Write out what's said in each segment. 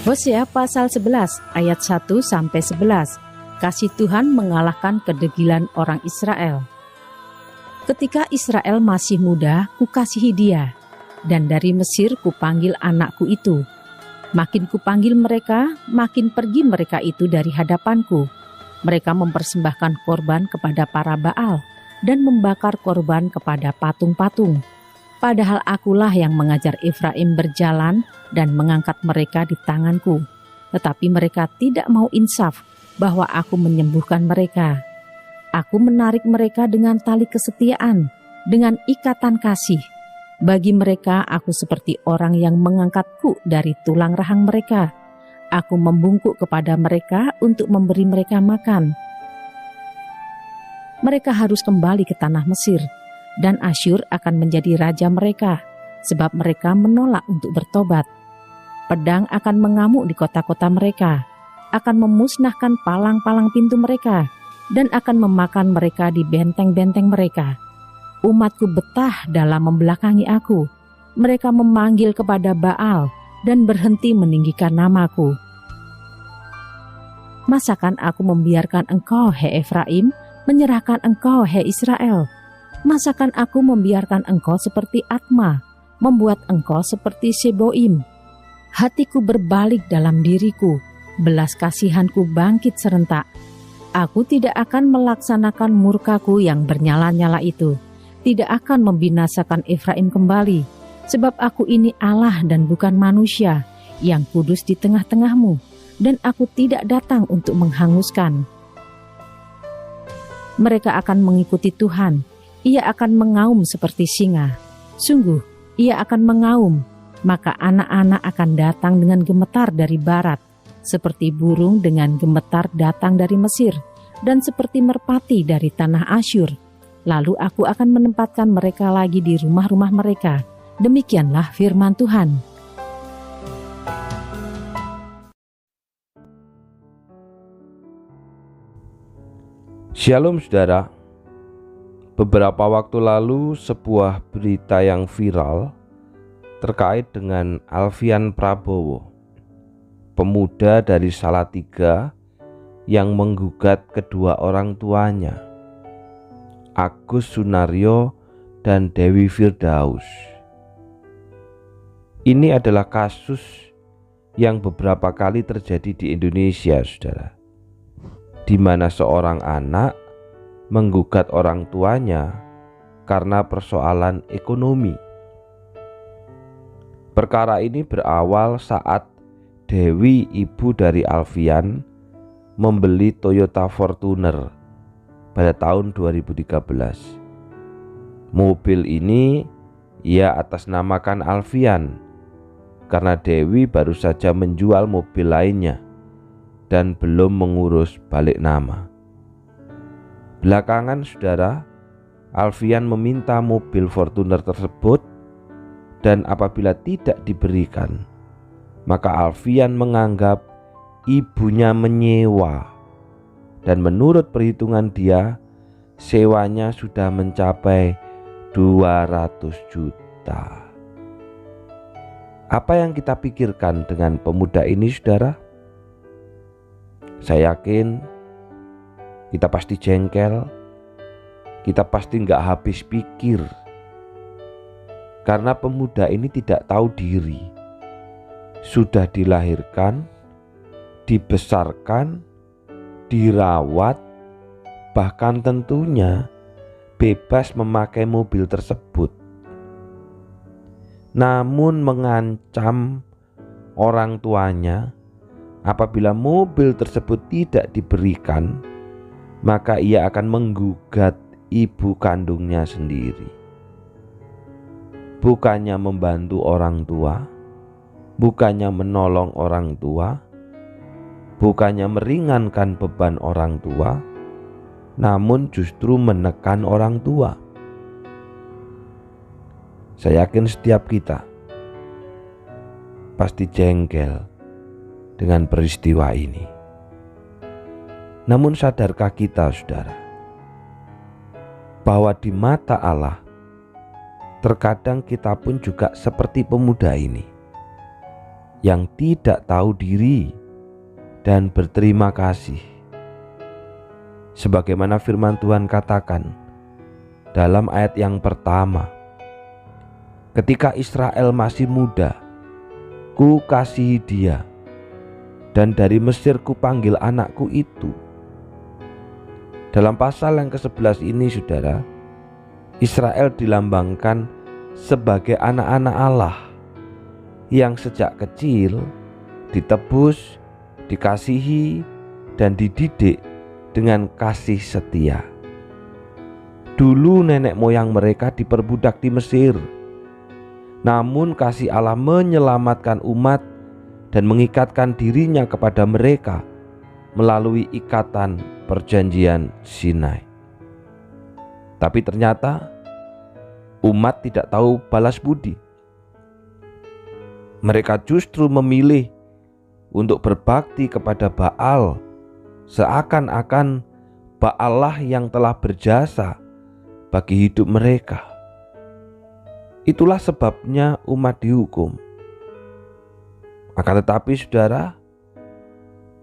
Hosea pasal 11 ayat 1-11. Kasih Tuhan mengalahkan kedegilan orang Israel. Ketika Israel masih muda, kukasihi dia, dan dari Mesir kupanggil anakku itu. Makin kupanggil mereka, makin pergi mereka itu dari hadapanku. Mereka mempersembahkan korban kepada para Baal dan membakar korban kepada patung-patung. Padahal akulah yang mengajar Efraim berjalan dan mengangkat mereka di tanganku. Tetapi mereka tidak mau insaf bahwa aku menyembuhkan mereka. Aku menarik mereka dengan tali kesetiaan, dengan ikatan kasih. Bagi mereka aku seperti orang yang mengangkatku dari tulang rahang mereka. Aku membungkuk kepada mereka untuk memberi mereka makan. Mereka harus kembali ke tanah Mesir, dan Asyur akan menjadi raja mereka, sebab mereka menolak untuk bertobat. Pedang akan mengamuk di kota-kota mereka, akan memusnahkan palang-palang pintu mereka, dan akan memakan mereka di benteng-benteng mereka. Umatku betah dalam membelakangi aku. Mereka memanggil kepada Baal dan berhenti meninggikan namaku. Masakan aku membiarkan engkau, hai Efraim, menyerahkan engkau, hai Israel? Masakan aku membiarkan engkau seperti Atma, membuat engkau seperti Seboim? Hatiku berbalik dalam diriku, belas kasihanku bangkit serentak. Aku tidak akan melaksanakan murkaku yang bernyala-nyala itu, tidak akan membinasakan Efraim kembali, sebab aku ini Allah dan bukan manusia, yang kudus di tengah-tengahmu, dan aku tidak datang untuk menghanguskan. Mereka akan mengikuti Tuhan. Ia akan mengaum seperti singa. Sungguh, ia akan mengaum, maka anak-anak akan datang dengan gemetar dari barat, seperti burung dengan gemetar datang dari Mesir, dan seperti merpati dari tanah Asyur. Lalu aku akan menempatkan mereka lagi di rumah-rumah mereka. Demikianlah firman Tuhan. Shalom saudara. Beberapa waktu lalu sebuah berita yang viral terkait dengan Alfian Prabowo, pemuda dari Salatiga yang menggugat kedua orang tuanya, Agus Sunaryo dan Dewi Firdaus. Ini adalah kasus yang beberapa kali terjadi di Indonesia, saudara, di mana seorang anak menggugat orang tuanya karena persoalan ekonomi. Perkara ini berawal saat Dewi, ibu dari Alfian, membeli Toyota Fortuner pada tahun 2013. Mobil ini ia atasnamakan Alfian karena Dewi baru saja menjual mobil lainnya dan belum mengurus balik nama. Belakangan saudara, Alfian meminta mobil Fortuner tersebut, dan apabila tidak diberikan, maka Alfian menganggap ibunya menyewa, dan menurut perhitungan dia, sewanya sudah mencapai 200 juta. Apa yang kita pikirkan dengan pemuda ini, saudara? Saya yakin kita pasti jengkel, kita pasti nggak habis pikir, karena pemuda ini tidak tahu diri, sudah dilahirkan, dibesarkan, dirawat, bahkan tentunya bebas memakai mobil tersebut, namun mengancam orang tuanya apabila mobil tersebut tidak diberikan, maka ia akan menggugat ibu kandungnya sendiri. Bukannya membantu orang tua, bukannya menolong orang tua, bukannya meringankan beban orang tua, namun justru menekan orang tua. Saya yakin setiap kita pasti jengkel dengan peristiwa ini. Namun sadarkah kita, saudara, bahwa di mata Allah terkadang kita pun juga seperti pemuda ini. yang tidak tahu diri dan berterima kasih. Sebagaimana firman Tuhan katakan dalam ayat yang pertama, ketika Israel masih muda, ku kasihi dia, dan dari Mesir ku panggil anakku itu. Dalam pasal yang ke-11 ini, saudara, Israel dilambangkan sebagai anak-anak Allah yang sejak kecil ditebus, dikasihi, dan dididik dengan kasih setia. Dulu nenek moyang mereka diperbudak di Mesir, namun kasih Allah menyelamatkan umat dan mengikatkan dirinya kepada mereka melalui ikatan perjanjian Sinai. Tapi ternyata umat tidak tahu balas budi. Mereka justru memilih untuk berbakti kepada Baal, seakan-akan Baal lah yang telah berjasa bagi hidup mereka. Itulah sebabnya umat dihukum. Akan tetapi saudara,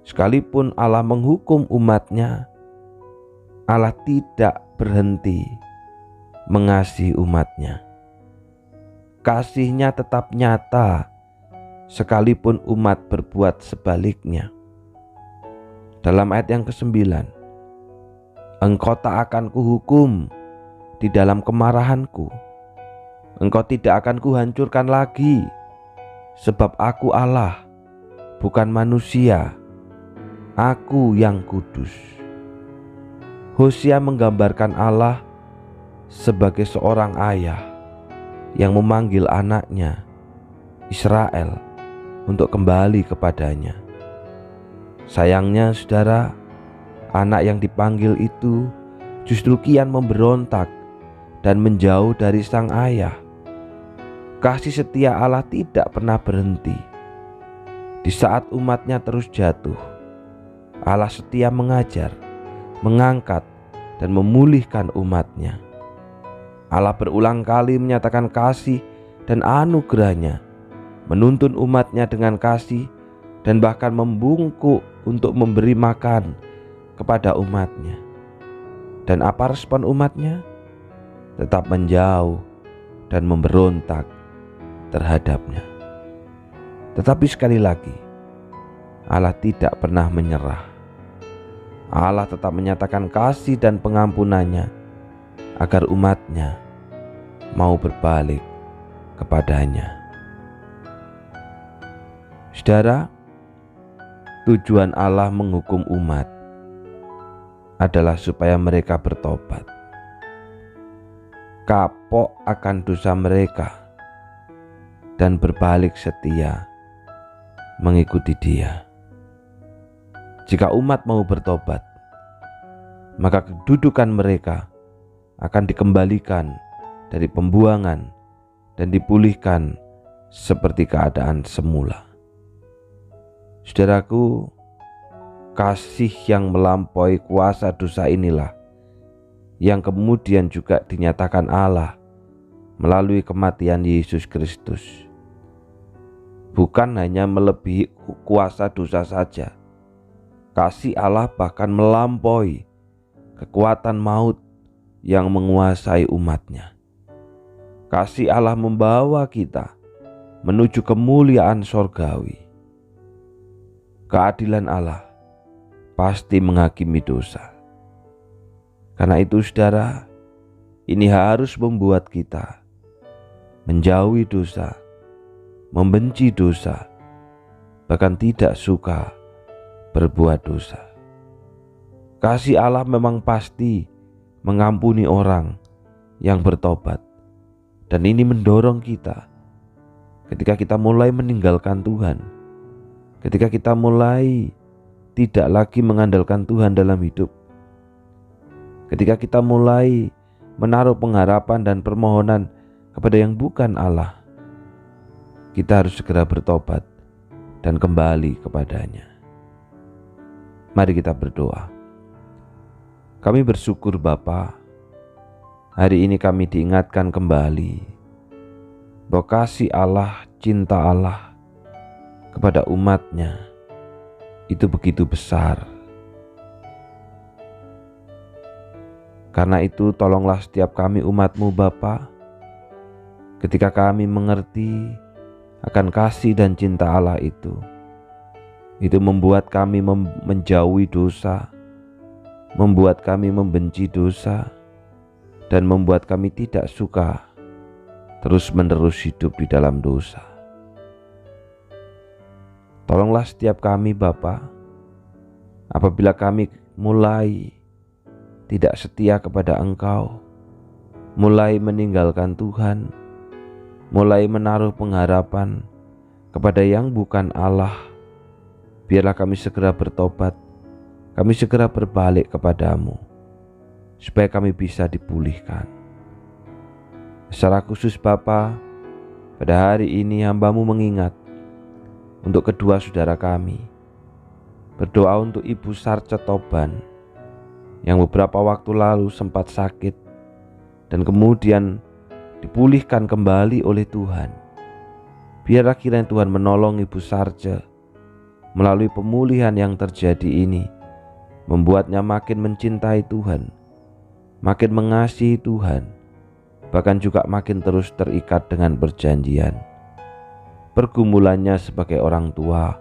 sekalipun Allah menghukum umatnya, Allah tidak berhenti mengasihi umatnya. Kasihnya tetap nyata sekalipun umat berbuat sebaliknya. Dalam ayat yang ke-9, engkau tak akan kuhukum di dalam kemarahanku, engkau tidak akan kuhancurkan lagi, sebab aku Allah, bukan manusia, aku yang kudus. Hosea menggambarkan Allah sebagai seorang ayah yang memanggil anaknya Israel untuk kembali kepadanya. Sayangnya saudara, anak yang dipanggil itu justru kian memberontak dan menjauh dari sang ayah. Kasih setia Allah tidak pernah berhenti. Di saat umatnya terus jatuh, Allah setia mengajar, mengangkat, dan memulihkan umatnya. Allah berulang kali menyatakan kasih dan anugerahnya, menuntun umatnya dengan kasih, dan bahkan membungkuk untuk memberi makan kepada umatnya. Dan apa respon umatnya? Tetap menjauh dan memberontak terhadapnya. Tetapi sekali lagi, Allah tidak pernah menyerah. Allah tetap menyatakan kasih dan pengampunannya agar umatnya mau berbalik kepadanya. Saudara, tujuan Allah menghukum umat adalah supaya mereka bertobat, kapok akan dosa mereka, dan berbalik setia mengikuti Dia. Jika umat mau bertobat, maka kedudukan mereka akan dikembalikan dari pembuangan dan dipulihkan seperti keadaan semula. Saudaraku, kasih yang melampaui kuasa dosa inilah yang kemudian juga dinyatakan Allah melalui kematian Yesus Kristus. Bukan hanya melebihi kuasa dosa saja, kasih Allah bahkan melampaui kekuatan maut yang menguasai umatnya. Kasih Allah membawa kita menuju kemuliaan sorgawi. Keadilan Allah pasti menghakimi dosa. Karena itu saudara, ini harus membuat kita menjauhi dosa, membenci dosa, bahkan tidak suka berbuat dosa. Kasih Allah memang pasti mengampuni orang yang bertobat, dan ini mendorong kita ketika kita mulai meninggalkan Tuhan, ketika kita mulai tidak lagi mengandalkan Tuhan dalam hidup, ketika kita mulai menaruh pengharapan dan permohonan kepada yang bukan Allah, kita harus segera bertobat dan kembali kepadanya. Mari kita berdoa. Kami bersyukur Bapa, hari ini kami diingatkan kembali bahwa kasih Allah, cinta Allah, kepada umatnya itu begitu besar. Karena itu tolonglah setiap kami umat-Mu Bapa, ketika kami mengerti akan kasih dan cinta Allah itu membuat kami menjauhi dosa, membuat kami membenci dosa, dan membuat kami tidak suka terus-menerus hidup di dalam dosa. Tolonglah setiap kami Bapa, apabila kami mulai tidak setia kepada Engkau, mulai meninggalkan Tuhan, mulai menaruh pengharapan kepada yang bukan Allah, biarlah kami segera bertobat, kami segera berbalik kepadamu, supaya kami bisa dipulihkan. Secara khusus Bapa, pada hari ini hamba-Mu mengingat untuk kedua saudara kami, berdoa untuk Ibu Sarce Toban yang beberapa waktu lalu sempat sakit dan kemudian dipulihkan kembali oleh Tuhan. Biarlah kiranya Tuhan menolong Ibu Sarce melalui pemulihan yang terjadi ini, membuatnya makin mencintai Tuhan, makin mengasihi Tuhan, bahkan juga makin terus terikat dengan perjanjian. Pergumulannya sebagai orang tua,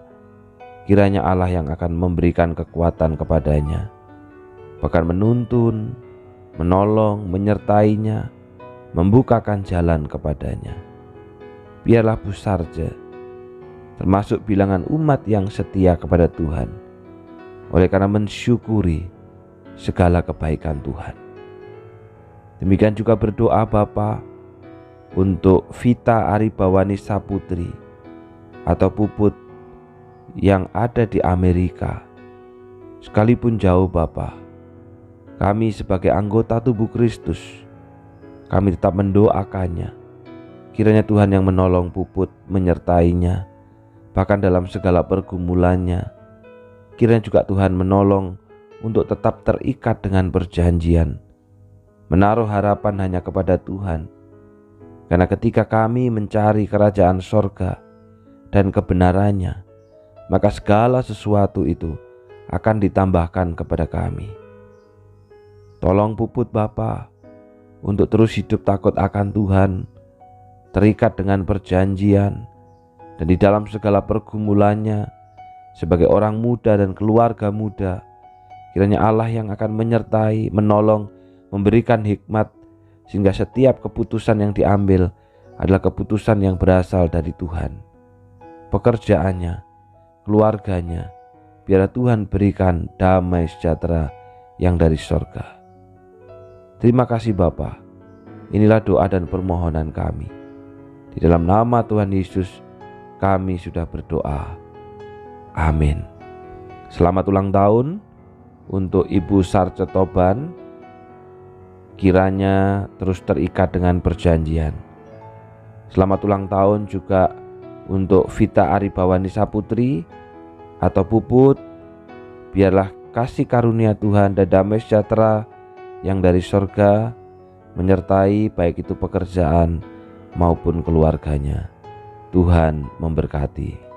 kiranya Allah yang akan memberikan kekuatan kepadanya, bahkan menuntun, menolong, menyertainya, membukakan jalan kepadanya. Biarlah Bu Sarce termasuk bilangan umat yang setia kepada Tuhan, oleh karena mensyukuri segala kebaikan Tuhan. Demikian juga berdoa Bapa untuk Vita Aribawani Saputri atau Puput yang ada di Amerika. Sekalipun jauh Bapa, kami sebagai anggota tubuh Kristus, kami tetap mendoakannya. Kiranya Tuhan yang menolong Puput, menyertainya, bahkan dalam segala pergumulannya. Kiranya juga Tuhan menolong untuk tetap terikat dengan perjanjian, menaruh harapan hanya kepada Tuhan. Karena ketika kami mencari kerajaan sorga dan kebenarannya, maka segala sesuatu itu akan ditambahkan kepada kami. Tolong Puput Bapa untuk terus hidup takut akan Tuhan, terikat dengan perjanjian, dan di dalam segala pergumulannya sebagai orang muda dan keluarga muda, kiranya Allah yang akan menyertai, menolong, memberikan hikmat, sehingga setiap keputusan yang diambil adalah keputusan yang berasal dari Tuhan. Pekerjaannya, keluarganya, biarlah Tuhan berikan damai sejahtera yang dari sorga. Terima kasih Bapa. Inilah doa dan permohonan kami. Di dalam nama Tuhan Yesus kami sudah berdoa. Amin. Selamat ulang tahun untuk Ibu Sarce Toban. Kiranya terus terikat dengan perjanjian. Selamat ulang tahun juga untuk Vita Aribawani Saputri atau Puput. Biarlah kasih karunia Tuhan dan damai sejahtera yang dari sorga menyertai baik itu pekerjaan maupun keluarganya. Tuhan memberkati.